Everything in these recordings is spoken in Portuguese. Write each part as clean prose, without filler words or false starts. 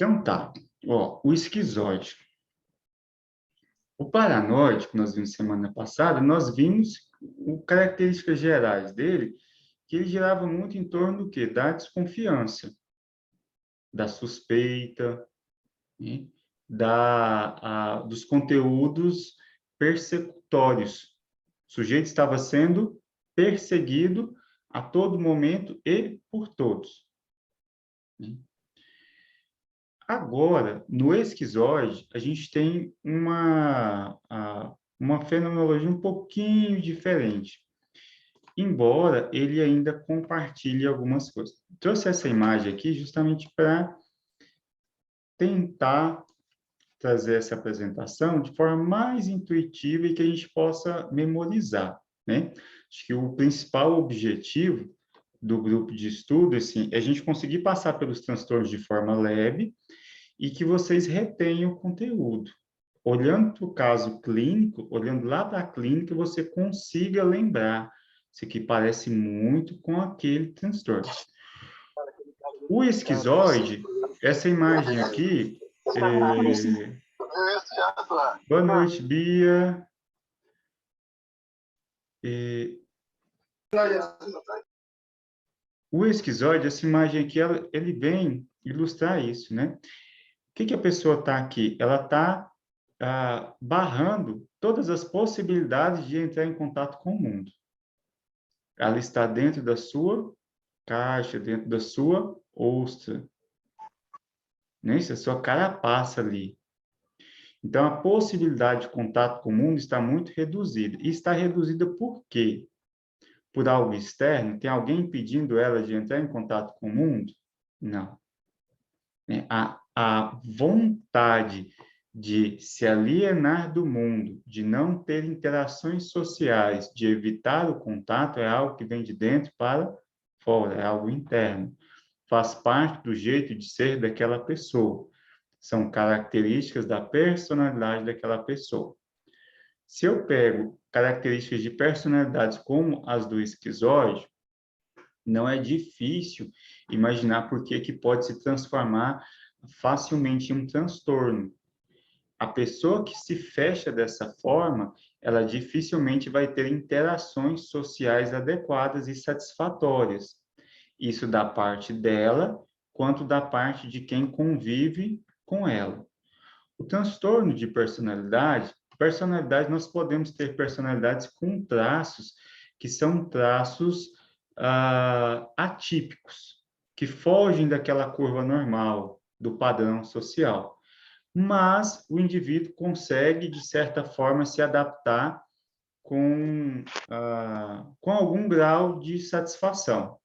Então tá, ó, o esquizoide. O paranoide, que nós vimos semana passada, nós vimos características gerais dele, que ele girava muito em torno do quê? Da desconfiança, da suspeita, né? Dos conteúdos persecutórios. O sujeito estava sendo perseguido a todo momento e por todos, né? Agora, no esquizoide, a gente tem uma fenomenologia um pouquinho diferente, embora ele ainda compartilhe algumas coisas. Trouxe essa imagem aqui justamente para tentar trazer essa apresentação de forma mais intuitiva e que a gente possa memorizar, né? Acho que o principal objetivo do grupo de estudo, assim, é a gente conseguir passar pelos transtornos de forma leve e que vocês retenham o conteúdo. Olhando para o caso clínico, olhando lá para a clínica, você consiga lembrar. Isso aqui parece muito com aquele transtorno. O esquizoide, essa imagem aqui, boa noite, Bia. O esquizoide, essa imagem aqui, ele vem ilustrar isso, né? O que a pessoa está aqui? Ela está barrando todas as possibilidades de entrar em contato com o mundo. Ela está dentro da sua caixa, dentro da sua ostra, né? Isso é a sua carapaça ali. Então, a possibilidade de contato com o mundo está muito reduzida. E está reduzida por quê? Por algo externo? Tem alguém impedindo ela de entrar em contato com o mundo? Não. A vontade de se alienar do mundo, de não ter interações sociais, de evitar o contato, é algo que vem de dentro para fora, é algo interno. Faz parte do jeito de ser daquela pessoa. São características da personalidade daquela pessoa. Se eu pego características de personalidades como as do esquizoide, não é difícil imaginar por que pode se transformar facilmente em um transtorno. A pessoa que se fecha dessa forma, ela dificilmente vai ter interações sociais adequadas e satisfatórias. Isso da parte dela, quanto da parte de quem convive com ela. O transtorno de personalidade, nós podemos ter personalidades com traços que são traços atípicos, que fogem daquela curva normal, do padrão social. Mas o indivíduo consegue, de certa forma, se adaptar com algum grau de satisfação.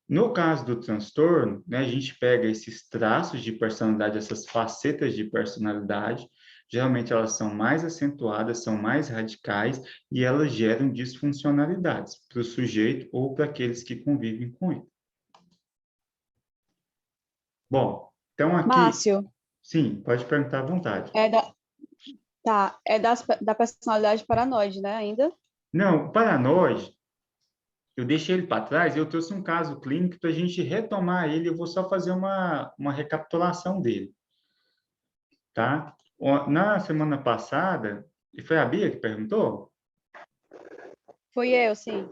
No caso do transtorno, né, a gente pega esses traços de personalidade, essas facetas de personalidade, geralmente elas são mais acentuadas, são mais radicais e elas geram disfuncionalidades para o sujeito ou para aqueles que convivem com ele. Bom, então aqui, Márcio, sim, pode perguntar à vontade. da personalidade paranoide, né, ainda? Não, o paranoide, eu deixei ele para trás, eu trouxe um caso clínico para a gente retomar ele, eu vou só fazer uma recapitulação dele, tá? Na semana passada, e foi a Bia que perguntou? Fui eu, sim.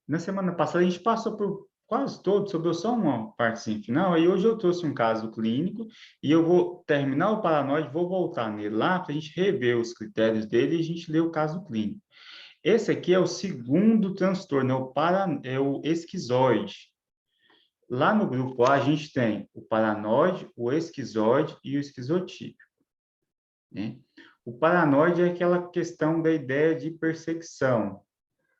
Na semana passada a gente passou por quase todo, sobrou só uma parte final, aí hoje eu trouxe um caso clínico e eu vou terminar o paranoide, vou voltar nele lá para a gente rever os critérios dele e a gente ler o caso clínico. Esse aqui é o segundo transtorno, é o esquizoide. Lá no grupo A, a gente tem o paranoide, o esquizoide e o esquizotípico, né? O paranoide é aquela questão da ideia de perseguição.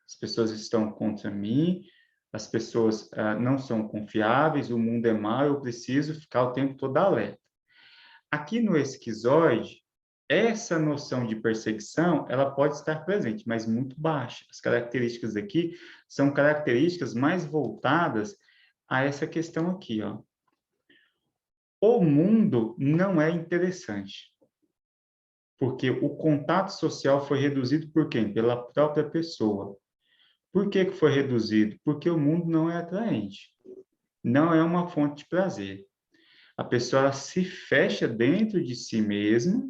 As pessoas estão contra mim, as pessoas não são confiáveis, o mundo é mau, eu preciso ficar o tempo todo alerta. Aqui no esquizoide, essa noção de perseguição, ela pode estar presente, mas muito baixa. As características aqui são características mais voltadas a essa questão aqui, ó. O mundo não é interessante, porque o contato social foi reduzido por quem? Pela própria pessoa. Por que foi reduzido? Porque o mundo não é atraente, não é uma fonte de prazer. A pessoa ela se fecha dentro de si mesma,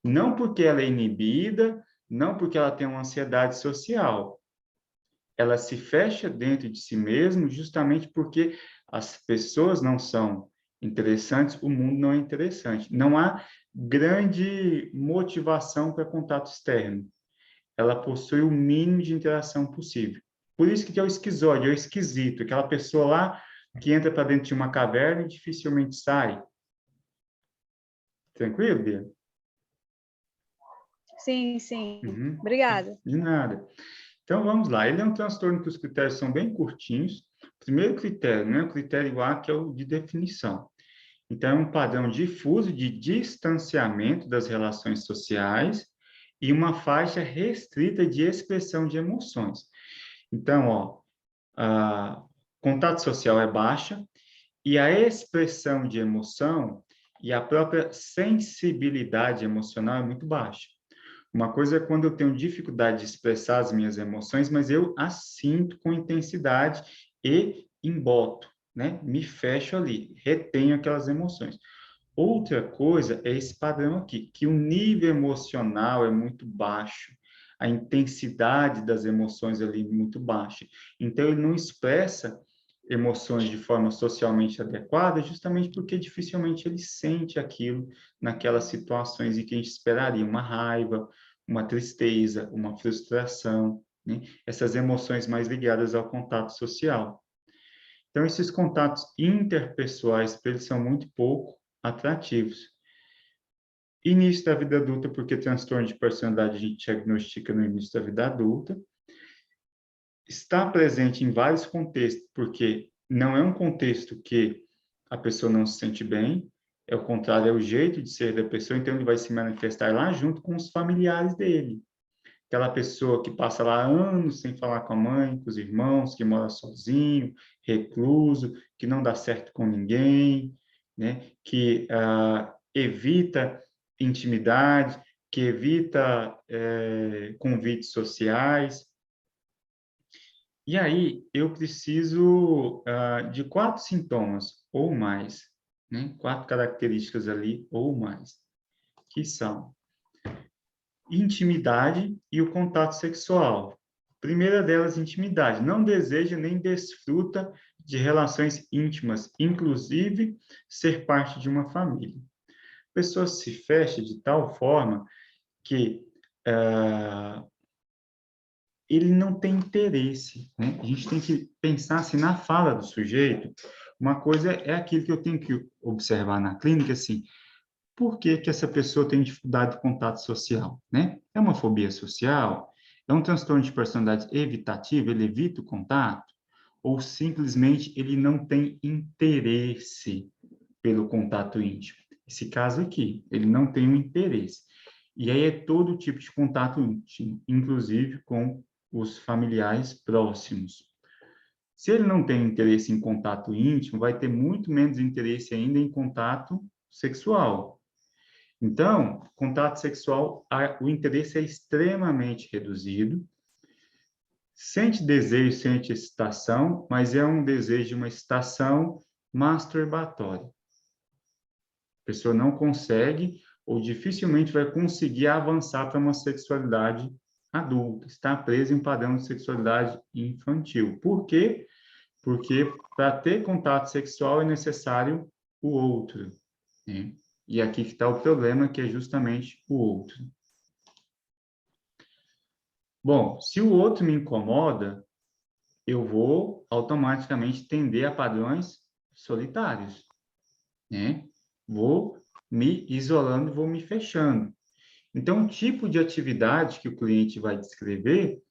não porque ela é inibida, não porque ela tem uma ansiedade social. Ela se fecha dentro de si mesma justamente porque as pessoas não são interessantes, o mundo não é interessante. Não há grande motivação para contato externo. Ela possui o mínimo de interação possível. Por isso que é o esquizóide, é o esquisito, aquela pessoa lá que entra para dentro de uma caverna e dificilmente sai. Tranquilo, Bia? Sim, sim. Uhum. Obrigada. De nada. Então, vamos lá. Ele é um transtorno que os critérios são bem curtinhos. O primeiro critério, né, o critério A, que é o de definição. Então, é um padrão difuso de distanciamento das relações sociais e uma faixa restrita de expressão de emoções. Então, ó, a contato social é baixa e a expressão de emoção e a própria sensibilidade emocional é muito baixa. Uma coisa é quando eu tenho dificuldade de expressar as minhas emoções, mas eu as sinto com intensidade e emboto, né? Me fecho ali, retenho aquelas emoções. Outra coisa é esse padrão aqui, que o nível emocional é muito baixo, a intensidade das emoções ali é muito baixa. Então, ele não expressa emoções de forma socialmente adequada, justamente porque dificilmente ele sente aquilo naquelas situações em que a gente esperaria uma raiva, uma tristeza, uma frustração, né? Essas emoções mais ligadas ao contato social. Então, esses contatos interpessoais, eles são muito pouco atrativos. Início da vida adulta, porque transtorno de personalidade a gente diagnostica no início da vida adulta. Está presente em vários contextos, porque não é um contexto que a pessoa não se sente bem, é o contrário, é o jeito de ser da pessoa, então ele vai se manifestar lá junto com os familiares dele. Aquela pessoa que passa lá anos sem falar com a mãe, com os irmãos, que mora sozinho, recluso, que não dá certo com ninguém, né? Que evita intimidade, que evita convites sociais. E aí, eu preciso de 4 sintomas ou mais, né? 4 características ali ou mais, que são intimidade e o contato sexual. Primeira delas, intimidade. Não deseja nem desfruta de relações íntimas, inclusive ser parte de uma família. A pessoa se fecha de tal forma que ele não tem interesse, né? A gente tem que pensar assim na fala do sujeito. Uma coisa é aquilo que eu tenho que observar na clínica, assim, por que que essa pessoa tem dificuldade de contato social, né? É uma fobia social? É um transtorno de personalidade evitativo? Ele evita o contato? Ou simplesmente ele não tem interesse pelo contato íntimo? Esse caso aqui, ele não tem um interesse. E aí é todo tipo de contato íntimo, inclusive com os familiares próximos. Se ele não tem interesse em contato íntimo, vai ter muito menos interesse ainda em contato sexual. Então, contato sexual, o interesse é extremamente reduzido. Sente desejo, sente excitação, mas é um desejo de uma excitação masturbatória. A pessoa não consegue ou dificilmente vai conseguir avançar para uma sexualidade adulta, está presa em um padrão de sexualidade infantil. Por quê? Porque para ter contato sexual é necessário o outro, né? E aqui que está o problema, que é justamente o outro. Bom, se o outro me incomoda, eu vou automaticamente tender a padrões solitários, né? Vou me isolando, vou me fechando. Então, o tipo de atividade que o cliente vai descrever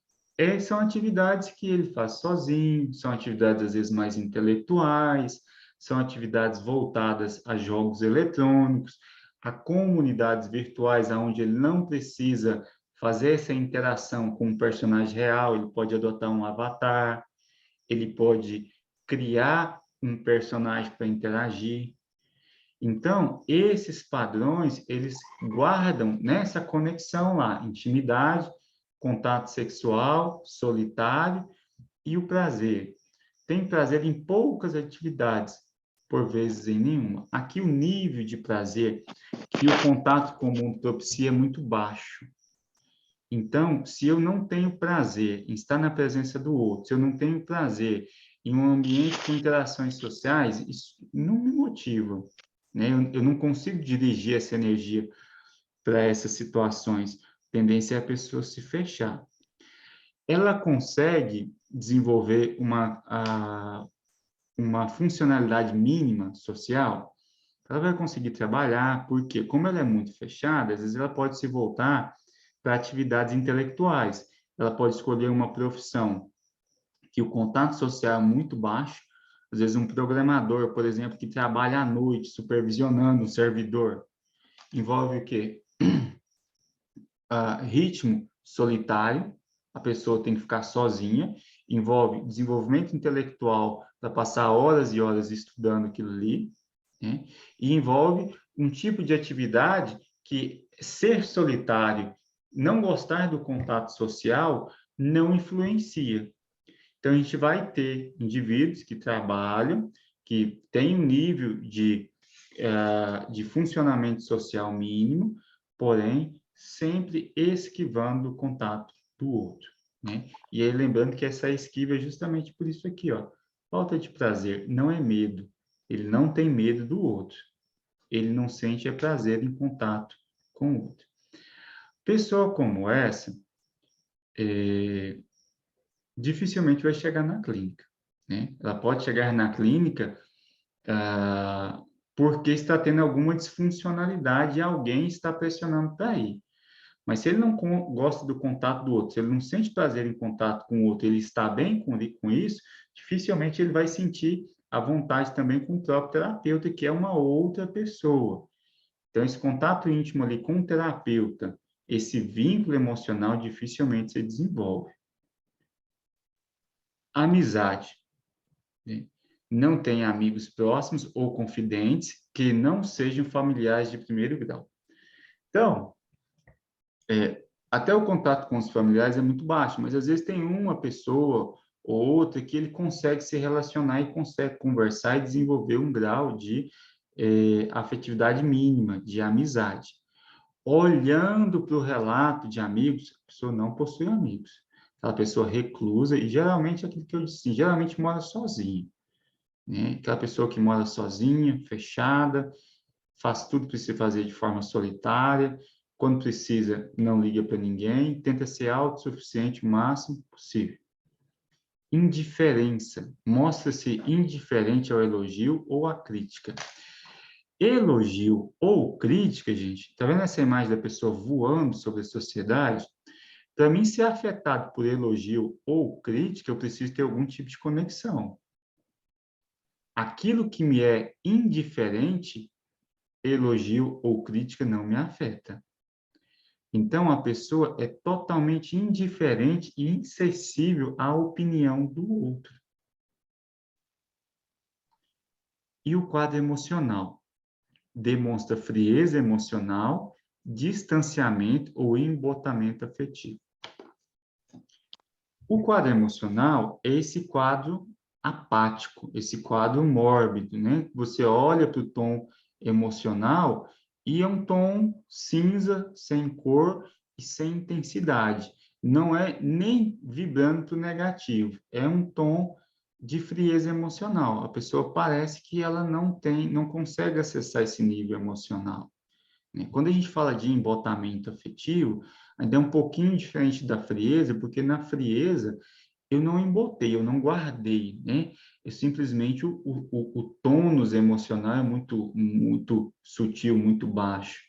são atividades que ele faz sozinho, são atividades às vezes mais intelectuais, são atividades voltadas a jogos eletrônicos, a comunidades virtuais, onde ele não precisa fazer essa interação com um personagem real, ele pode adotar um avatar, ele pode criar um personagem para interagir. Então, esses padrões, eles guardam nessa conexão lá, intimidade, contato sexual, solitário e o prazer. Tem prazer em poucas atividades, por vezes em nenhuma. Aqui o nível de prazer que o contato com o mundo propicia é muito baixo. Então, se eu não tenho prazer em estar na presença do outro, se eu não tenho prazer em um ambiente com interações sociais, isso não me motiva, né? Eu não consigo dirigir essa energia para essas situações. A tendência é a pessoa se fechar. Ela consegue desenvolver uma funcionalidade mínima social, ela vai conseguir trabalhar, porque como ela é muito fechada, às vezes ela pode se voltar para atividades intelectuais. Ela pode escolher uma profissão que o contato social é muito baixo, às vezes um programador, por exemplo, que trabalha à noite supervisionando um servidor, envolve o quê? Ritmo solitário, a pessoa tem que ficar sozinha, envolve desenvolvimento intelectual para passar horas e horas estudando aquilo ali, né? E envolve um tipo de atividade que ser solitário, não gostar do contato social, não influencia. Então, a gente vai ter indivíduos que trabalham, que têm um nível de funcionamento social mínimo, porém, sempre esquivando o contato do outro, né? E aí, lembrando que essa esquiva é justamente por isso aqui, ó. Falta de prazer não é medo. Ele não tem medo do outro. Ele não sente prazer em contato com o outro. Pessoa como essa, dificilmente vai chegar na clínica, né? Ela pode chegar na clínica porque está tendo alguma disfuncionalidade e alguém está pressionando para ir. Mas se ele não gosta do contato do outro, se ele não sente prazer em contato com o outro, ele está bem com isso, dificilmente ele vai sentir a vontade também com o próprio terapeuta, que é uma outra pessoa. Então, esse contato íntimo ali com o terapeuta, esse vínculo emocional dificilmente se desenvolve. Amizade, né? Não tem amigos próximos ou confidentes que não sejam familiares de primeiro grau. Então, até o contato com os familiares é muito baixo, mas às vezes tem uma pessoa ou outra que ele consegue se relacionar e consegue conversar e desenvolver um grau de afetividade mínima, de amizade. Olhando para o relato de amigos, a pessoa não possui amigos. Aquela pessoa reclusa, e geralmente é aquilo que eu disse, geralmente mora sozinha, né? Aquela pessoa que mora sozinha, fechada, faz tudo que precisa fazer de forma solitária, quando precisa, não liga para ninguém, tenta ser autossuficiente o máximo possível. Indiferença, mostra-se indiferente ao elogio ou à crítica. Elogio ou crítica, gente, tá vendo essa imagem da pessoa voando sobre a sociedade? Para mim, ser afetado por elogio ou crítica, eu preciso ter algum tipo de conexão. Aquilo que me é indiferente, elogio ou crítica não me afeta. Então, a pessoa é totalmente indiferente e insensível à opinião do outro. E o quadro emocional? Demonstra frieza emocional, distanciamento ou embotamento afetivo. O quadro emocional é esse quadro apático, esse quadro mórbido, né? Você olha para o tom emocional e é um tom cinza, sem cor e sem intensidade. Não é nem vibrando para o negativo, é um tom de frieza emocional. A pessoa parece que ela não consegue acessar esse nível emocional, né? Quando a gente fala de embotamento afetivo, ainda é um pouquinho diferente da frieza, porque na frieza eu não embotei, eu não guardei, né? Eu simplesmente o tônus emocional é muito sutil, muito baixo.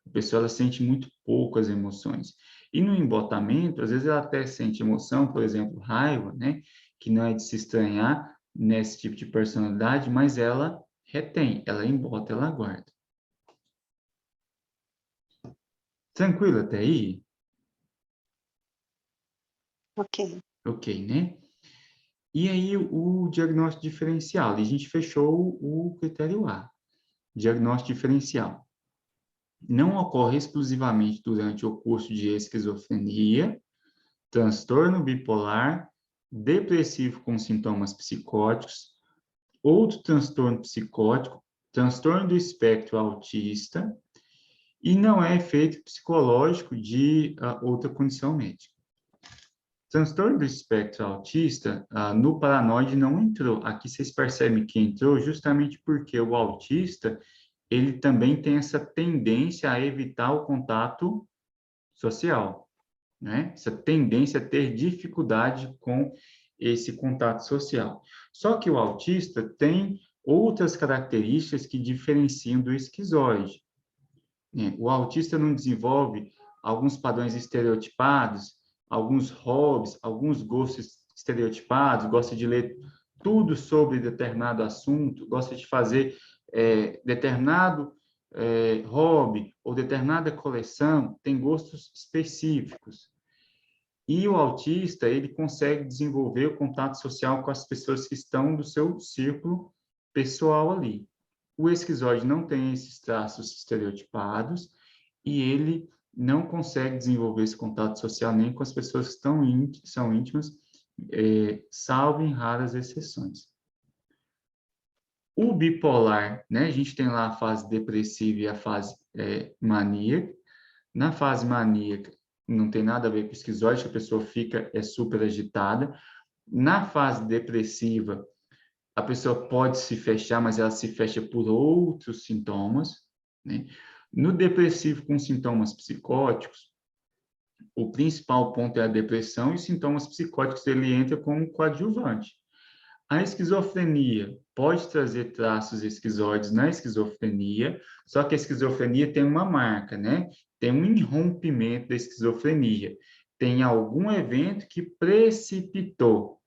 A pessoa ela sente muito pouco as emoções. E no embotamento, às vezes ela até sente emoção, por exemplo, raiva, né? Que não é de se estranhar nesse tipo de personalidade, mas ela retém, ela embota, ela guarda. Tranquilo até aí? Ok. Ok, né? E aí o diagnóstico diferencial, e a gente fechou o critério A. Diagnóstico diferencial. Não ocorre exclusivamente durante o curso de esquizofrenia, transtorno bipolar, depressivo com sintomas psicóticos outro transtorno psicótico, transtorno do espectro autista, e não é efeito psicológico de outra condição médica. Transtorno do espectro autista, no paranoide não entrou. Aqui vocês percebem que entrou justamente porque o autista, ele também tem essa tendência a evitar o contato social, né? Essa tendência a ter dificuldade com esse contato social. Só que o autista tem outras características que diferenciam do esquizoide, né? O autista não desenvolve alguns padrões estereotipados, alguns hobbies, alguns gostos estereotipados, gosta de ler tudo sobre determinado assunto, gosta de fazer determinado hobby ou determinada coleção, tem gostos específicos. E o autista, ele consegue desenvolver o contato social com as pessoas que estão do seu círculo pessoal ali. O esquizoide não tem esses traços estereotipados e ele não consegue desenvolver esse contato social nem com as pessoas que são íntimas, salvo em raras exceções. O bipolar, né? A gente tem lá a fase depressiva e a fase maníaca. Na fase maníaca, não tem nada a ver com esquizoide, a pessoa fica super agitada. Na fase depressiva, a pessoa pode se fechar, mas ela se fecha por outros sintomas, né? No depressivo com sintomas psicóticos, o principal ponto é a depressão e os sintomas psicóticos ele entra como coadjuvante. A esquizofrenia pode trazer traços esquizoides na esquizofrenia, só que a esquizofrenia tem uma marca, né? Tem um irrompimento da esquizofrenia. Tem algum evento que precipitou,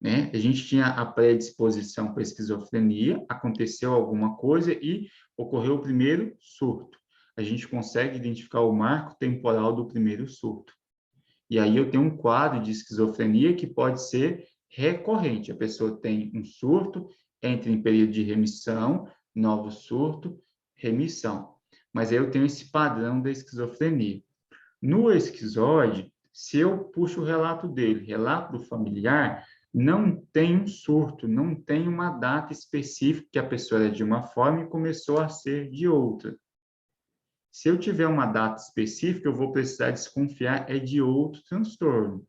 né? A gente tinha a predisposição para a esquizofrenia, aconteceu alguma coisa e ocorreu o primeiro surto. A gente consegue identificar o marco temporal do primeiro surto. E aí eu tenho um quadro de esquizofrenia que pode ser recorrente. A pessoa tem um surto, entra em período de remissão, novo surto, remissão. Mas aí eu tenho esse padrão da esquizofrenia. No esquizoide, se eu puxo o relato dele, relato do familiar, não tem um surto, não tem uma data específica que a pessoa era de uma forma e começou a ser de outra. Se eu tiver uma data específica, eu vou precisar desconfiar de outro transtorno,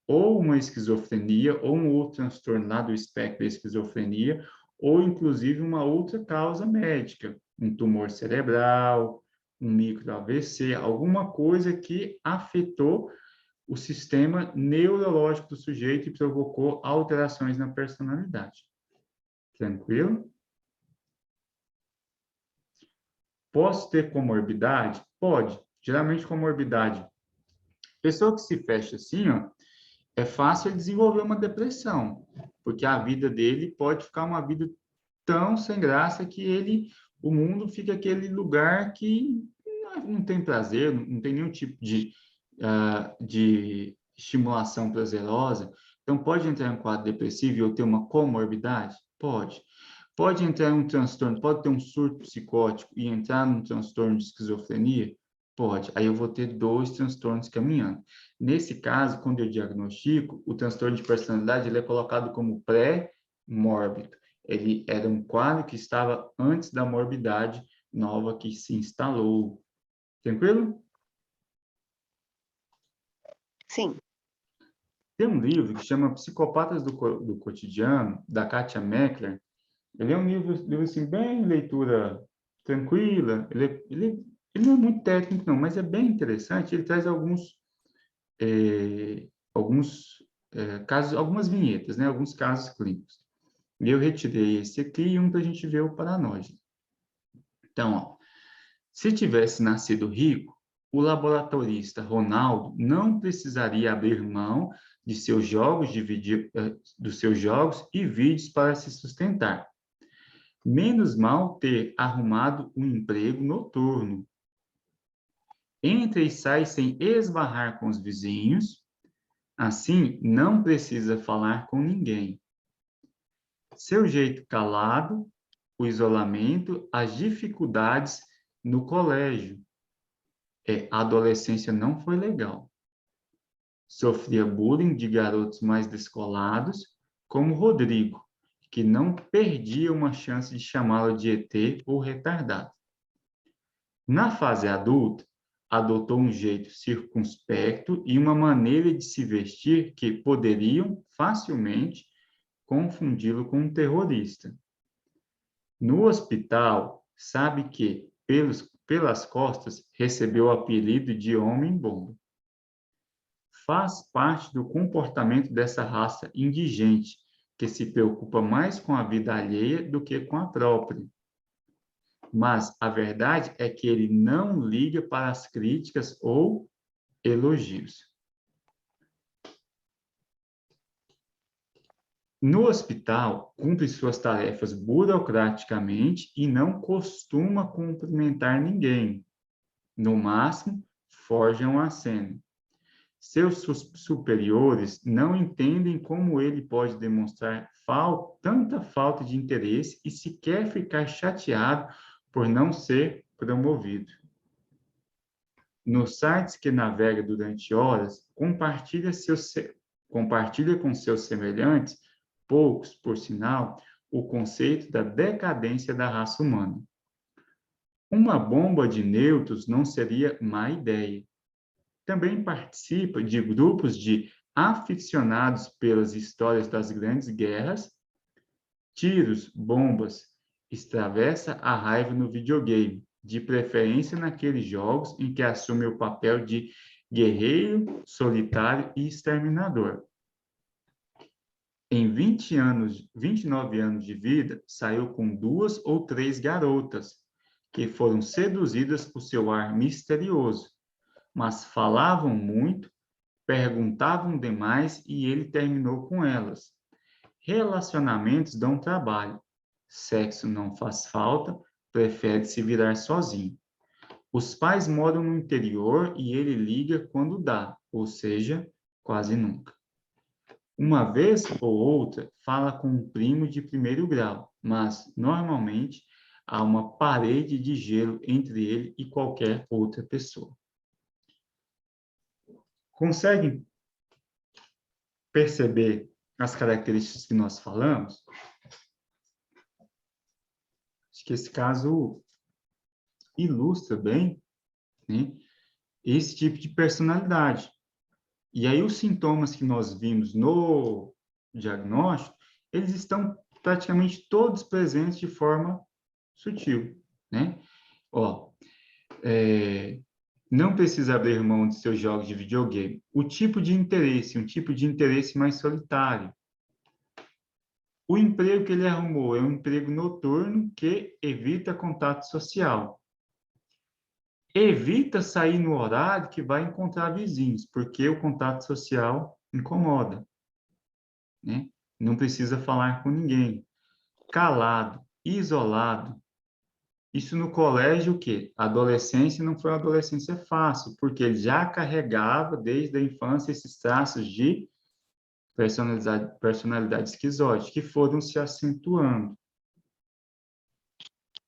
ou uma esquizofrenia, ou um outro transtorno lá do espectro da esquizofrenia, ou inclusive uma outra causa médica, um tumor cerebral, um micro AVC, alguma coisa que afetou o sistema neurológico do sujeito e provocou alterações na personalidade. Tranquilo? Posso ter comorbidade? Pode. Geralmente, comorbidade. Pessoa que se fecha assim, ó, é fácil ele desenvolver uma depressão, porque a vida dele pode ficar uma vida tão sem graça que o mundo fica aquele lugar que não tem prazer, não tem nenhum tipo de estimulação prazerosa. Então, pode entrar em um quadro depressivo e eu ter uma comorbidade? Pode. Pode entrar em um transtorno, pode ter um surto psicótico e entrar num transtorno de esquizofrenia? Pode. Aí eu vou ter dois transtornos caminhando. Nesse caso, quando eu diagnostico, o transtorno de personalidade ele é colocado como pré-mórbido. Ele era um quadro que estava antes da morbidade nova que se instalou. Tranquilo? Sim. Tem um livro que chama Psicopatas do Cotidiano, da Katia Meckler. Ele é um livro assim, bem leitura tranquila. Ele não é muito técnico, não, mas é bem interessante. Ele traz casos, algumas vinhetas, né? Alguns casos clínicos. E eu retirei esse aqui e um para a gente ver o paranoide. Então, ó, se tivesse nascido rico, o laboratorista Ronaldo não precisaria abrir mão de seus jogos, dos seus jogos e vídeos para se sustentar. Menos mal ter arrumado um emprego noturno. Entra e sai sem esbarrar com os vizinhos, assim não precisa falar com ninguém. Seu jeito calado, o isolamento, as dificuldades no colégio. A adolescência não foi legal. Sofria bullying de garotos mais descolados, como Rodrigo, que não perdia uma chance de chamá-lo de ET ou retardado. Na fase adulta, adotou um jeito circunspecto e uma maneira de se vestir que poderiam facilmente confundi-lo com um terrorista. No hospital, sabe que, pelas costas, recebeu o apelido de Homem-Bomba. Faz parte do comportamento dessa raça indigente, que se preocupa mais com a vida alheia do que com a própria. Mas a verdade é que ele não liga para as críticas ou elogios. No hospital, cumpre suas tarefas burocraticamente e não costuma cumprimentar ninguém. No máximo, forja um aceno. Seus superiores não entendem como ele pode demonstrar tanta falta de interesse e sequer ficar chateado por não ser promovido. Nos sites que navega durante horas, compartilha com seus semelhantes, poucos, por sinal, o conceito da decadência da raça humana. Uma bomba de nêutrons não seria má ideia. Também participa de grupos de aficionados pelas histórias das grandes guerras, tiros, bombas, extravessa a raiva no videogame, de preferência naqueles jogos em que assume o papel de guerreiro, solitário e exterminador. Em 29 anos de vida, saiu com 2 ou 3 garotas, que foram seduzidas por seu ar misterioso, mas falavam muito, perguntavam demais e ele terminou com elas. Relacionamentos dão trabalho. Sexo não faz falta, prefere se virar sozinho. Os pais moram no interior e ele liga quando dá, ou seja, quase nunca. Uma vez ou outra, fala com um primo de primeiro grau, mas, normalmente, há uma parede de gelo entre ele e qualquer outra pessoa. Conseguem perceber as características que nós falamos? Acho que esse caso ilustra bem, né, esse tipo de personalidade. E aí os sintomas que nós vimos no diagnóstico, eles estão praticamente todos presentes de forma sutil, né? Ó, não precisa abrir mão de seus jogos de videogame. O tipo de interesse, um tipo de interesse mais solitário. O emprego que ele arrumou é um emprego noturno que evita contato social. Evita sair no horário que vai encontrar vizinhos, porque o contato social incomoda, né? Não precisa falar com ninguém. Calado, isolado. Isso no colégio, o quê? A adolescência não foi uma adolescência fácil, porque ele já carregava desde a infância esses traços de personalidade esquizótica, que foram se acentuando.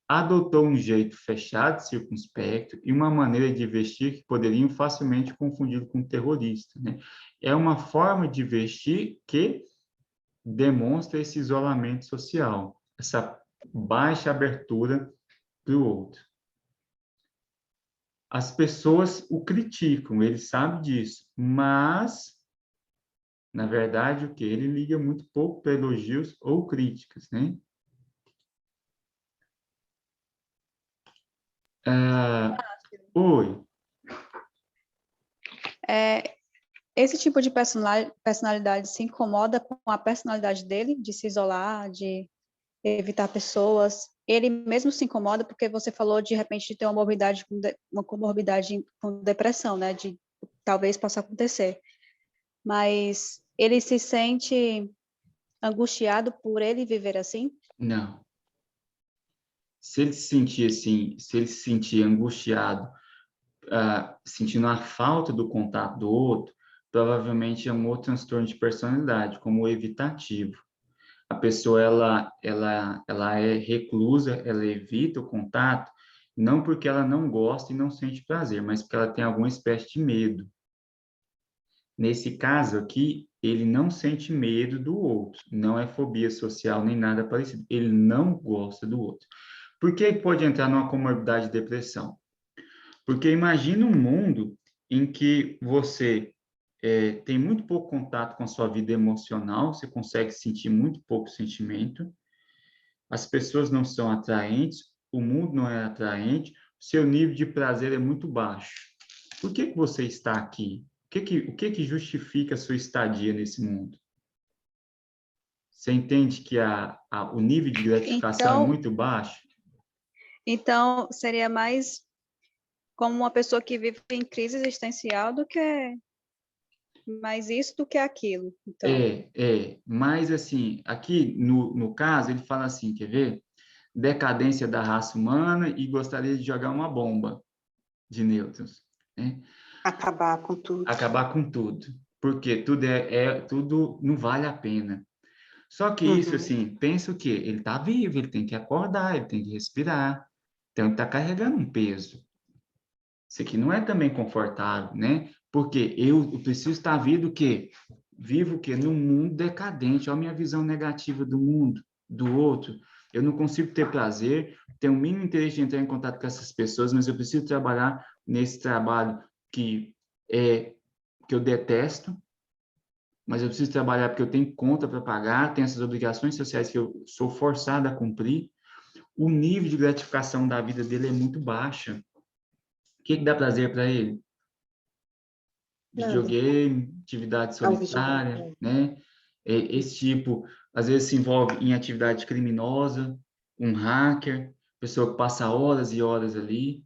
Adotou um jeito fechado, circunspecto, e uma maneira de vestir que poderiam facilmente confundir com terrorista, né? É uma forma de vestir que demonstra esse isolamento social, essa baixa abertura para o outro. As pessoas o criticam, ele sabe disso, mas, na verdade, o que? Ele liga muito pouco para elogios ou críticas, né? Oi. Esse tipo de personalidade se incomoda com a personalidade dele, de se isolar, de evitar pessoas. Ele mesmo se incomoda porque você falou de repente de ter uma comorbidade com depressão, né? De talvez possa acontecer. Mas ele se sente angustiado por ele viver assim? Não. Se ele se sentir assim, se ele se sentir angustiado, sentindo a falta do contato do outro, provavelmente é um outro transtorno de personalidade, como o evitativo. A pessoa ela é reclusa, ela evita o contato, não porque ela não gosta e não sente prazer, mas porque ela tem alguma espécie de medo. Nesse caso aqui, ele não sente medo do outro, não é fobia social nem nada parecido, ele não gosta do outro. Por que pode entrar numa comorbidade de depressão? Porque imagina um mundo em que você tem muito pouco contato com a sua vida emocional, você consegue sentir muito pouco sentimento, as pessoas não são atraentes, o mundo não é atraente, seu nível de prazer é muito baixo. Por que você está aqui? O que justifica a sua estadia nesse mundo? Você entende que o nível de gratificação é Então, muito baixo? então seria mais como uma pessoa que vive em crise existencial do que mais isso do que aquilo. Então, Mas assim, aqui no caso, ele fala assim, quer ver? Decadência da raça humana e gostaria de jogar uma bomba de nêutrons, né? Acabar com tudo. Acabar com tudo, porque tudo não vale a pena. Só que isso, Uhum. assim, pensa o quê? Ele está vivo, ele tem que acordar, ele tem que respirar, então ele está carregando um peso. Isso aqui não é também confortável, né? Porque eu preciso estar vivo o quê? Vivo o quê? Num mundo decadente. Olha a minha visão negativa do mundo, do outro. Eu não consigo ter prazer, tenho o mínimo interesse de entrar em contato com essas pessoas, mas eu preciso trabalhar nesse trabalho que que eu detesto, mas eu preciso trabalhar porque eu tenho conta para pagar, tenho essas obrigações sociais que eu sou forçado a cumprir. O nível de gratificação da vida dele é muito baixa. O que dá prazer para ele? Nada. Videogame, atividade Ao videogame. solitária, né? Esse tipo, às vezes se envolve em atividade criminosa, um hacker, pessoa que passa horas e horas ali,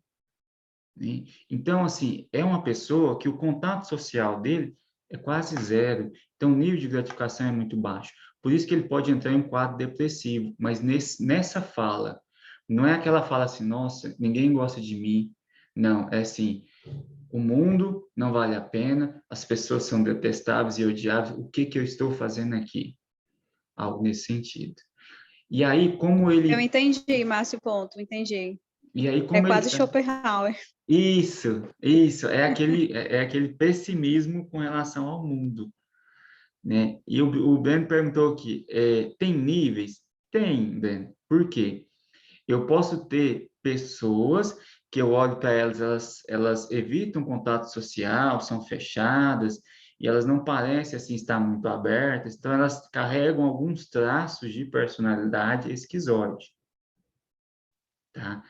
né? Então, assim, é uma pessoa que o contato social dele é quase zero, então o nível de gratificação é muito baixo. Por isso que ele pode entrar em um quadro depressivo, mas nessa fala, não é aquela fala assim, nossa, ninguém gosta de mim, não, é assim, o mundo não vale a pena, as pessoas são detestáveis e odiáveis, o que eu estou fazendo aqui? Algo nesse sentido. E aí, como eu ele, entendi, Márcio, ponto, entendi. e aí, É como ele quase está. Schopenhauer. Isso, é aquele pessimismo com relação ao mundo, né? E o Ben perguntou aqui, tem níveis? Tem, Ben. Por quê? Eu posso ter pessoas que eu olho para elas evitam contato social, são fechadas, e elas não parecem assim estar muito abertas, então elas carregam alguns traços de personalidade esquizoide, tá?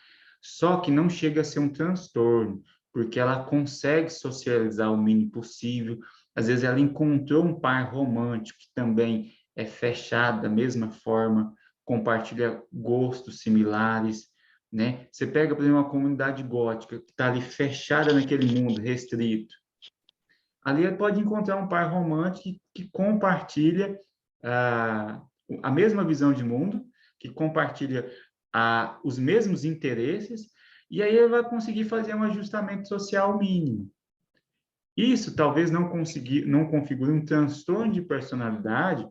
Só que não chega a ser um transtorno, porque ela consegue socializar o mínimo possível. Às vezes ela encontrou um par romântico que também é fechado da mesma forma, compartilha gostos similares, né? Você pega, por exemplo, uma comunidade gótica que está ali fechada naquele mundo restrito. Ali ela pode encontrar um par romântico que compartilha a mesma visão de mundo, que compartilha os mesmos interesses, e aí ele vai conseguir fazer um ajustamento social mínimo. Isso talvez não configure um transtorno de personalidade,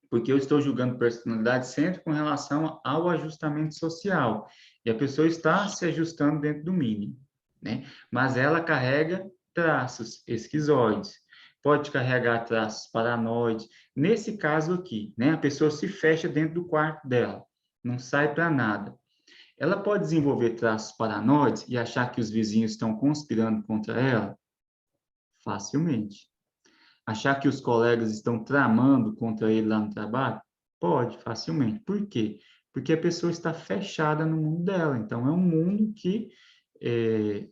porque eu estou julgando personalidade sempre com relação ao ajustamento social. E a pessoa está se ajustando dentro do mínimo, né? Mas ela carrega traços esquizoides, pode carregar traços paranoides. Nesse caso aqui, né? A pessoa se fecha dentro do quarto dela, não sai para nada. Ela pode desenvolver traços paranoides e achar que os vizinhos estão conspirando contra ela? Facilmente. Achar que os colegas estão tramando contra ele lá no trabalho? Pode, facilmente. Por quê? Porque a pessoa está fechada no mundo dela. Então, é um mundo que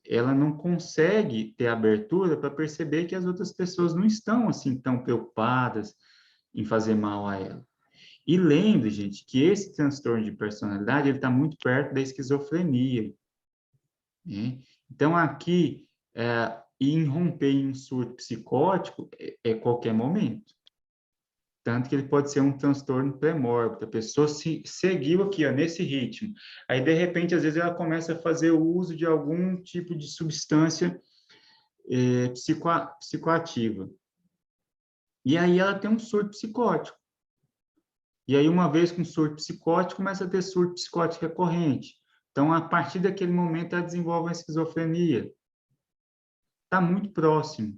ela não consegue ter abertura para perceber que as outras pessoas não estão assim tão preocupadas em fazer mal a ela. E lembre, gente, que esse transtorno de personalidade ele está muito perto da esquizofrenia, né? Então, aqui, irromper em um surto psicótico qualquer momento. Tanto que ele pode ser um transtorno pré-mórbido. A pessoa seguiu aqui, ó, nesse ritmo. Aí, de repente, às vezes ela começa a fazer o uso de algum tipo de substância psicoativa. E aí ela tem um surto psicótico. E aí, uma vez com surto psicótico, começa a ter surto psicótico recorrente. Então, a partir daquele momento, ela desenvolve a esquizofrenia. Está muito próximo.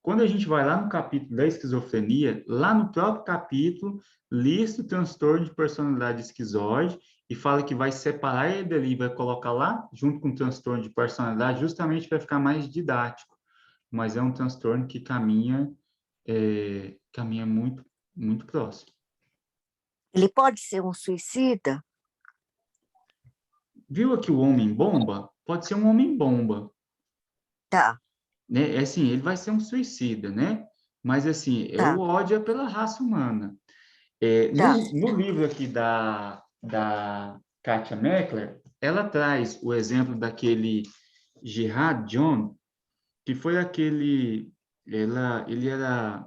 Quando a gente vai lá no capítulo da esquizofrenia, lá no próprio capítulo, lista o transtorno de personalidade esquizoide e fala que vai separar ele dali, e vai colocar lá, junto com o transtorno de personalidade, justamente para ficar mais didático. Mas é um transtorno que caminha muito, muito próximo. Ele pode ser um suicida? Viu aqui o homem-bomba? Pode ser um homem-bomba. Tá, Né? Assim, ele vai ser um suicida, né? Mas, assim, tá, o ódio é pela raça humana. tá. No livro aqui da Katia Meckler, ela traz o exemplo daquele Jihad John, que foi ele era,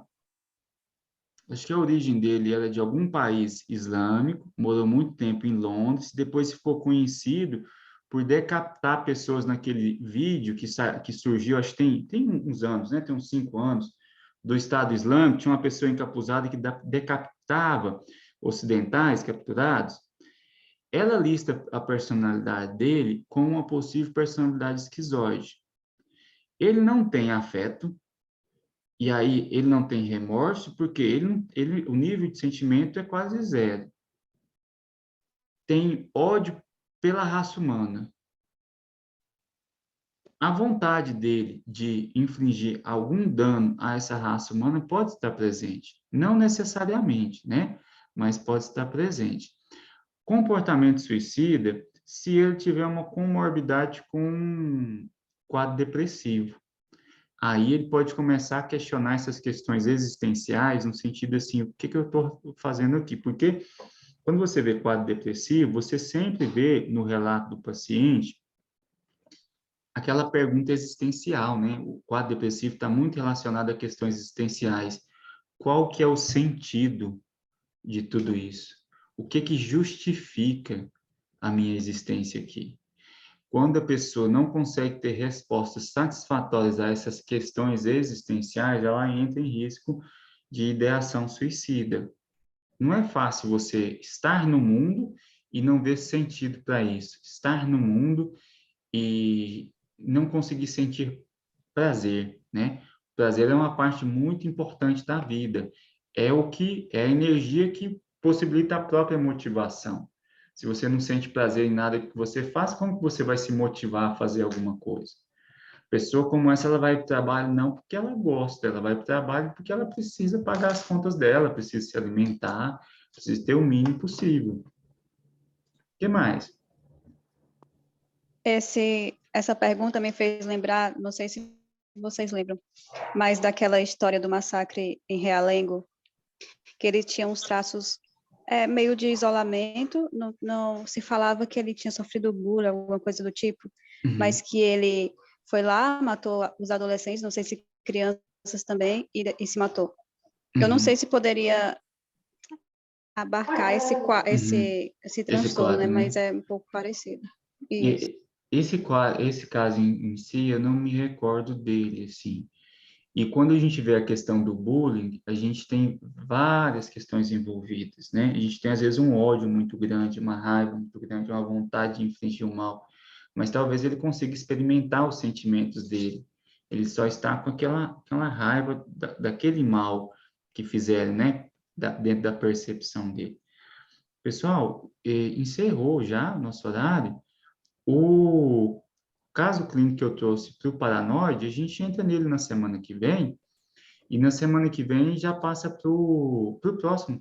acho que a origem dele era de algum país islâmico, morou muito tempo em Londres, depois ficou conhecido por decapitar pessoas naquele vídeo que surgiu, acho que tem uns anos, né? Tem uns 5 anos, do Estado Islâmico, tinha uma pessoa encapuzada que decapitava ocidentais capturados. Ela lista a personalidade dele como uma possível personalidade esquizoide. Ele não tem afeto, e aí ele não tem remorso, porque o nível de sentimento é quase zero. Tem ódio pela raça humana. A vontade dele de infligir algum dano a essa raça humana pode estar presente. Não necessariamente, né? Mas pode estar presente. Comportamento suicida, se ele tiver uma comorbidade com um quadro depressivo. Aí ele pode começar a questionar essas questões existenciais, no sentido assim, o que eu estou fazendo aqui? Porque quando você vê quadro depressivo, você sempre vê no relato do paciente aquela pergunta existencial, né? O quadro depressivo está muito relacionado a questões existenciais. Qual que é o sentido de tudo isso? O que justifica a minha existência aqui? Quando a pessoa não consegue ter respostas satisfatórias a essas questões existenciais, ela entra em risco de ideação suicida. Não é fácil você estar no mundo e não ver sentido para isso. Estar no mundo e não conseguir sentir prazer, né? Prazer é uma parte muito importante da vida. É a energia que possibilita a própria motivação. Se você não sente prazer em nada que você faz, como que você vai se motivar a fazer alguma coisa? Pessoa como essa, ela vai para o trabalho não porque ela gosta, ela vai para o trabalho porque ela precisa pagar as contas dela, precisa se alimentar, precisa ter o mínimo possível. O que mais? Essa pergunta me fez lembrar, não sei se vocês lembram, mas daquela história do massacre em Realengo, que ele tinha uns traços meio de isolamento, não se falava que ele tinha sofrido bullying, alguma coisa do tipo, mas que ele foi lá, matou os adolescentes, não sei se crianças também, e se matou. Eu não sei se poderia abarcar esse transtorno, quadro, né? né? Mas é um pouco parecido. Isso. Esse caso em si, eu não me recordo dele, assim. E quando a gente vê a questão do bullying, a gente tem várias questões envolvidas, né? A gente tem, às vezes, um ódio muito grande, uma raiva muito grande, uma vontade de infligir o mal, mas talvez ele consiga experimentar os sentimentos dele. Ele só está com aquela raiva daquele mal que fizeram, né? Dentro da percepção dele. Pessoal, encerrou já nosso horário. O caso clínico que eu trouxe para o paranoide, a gente entra nele na semana que vem, e na semana que vem já passa para o próximo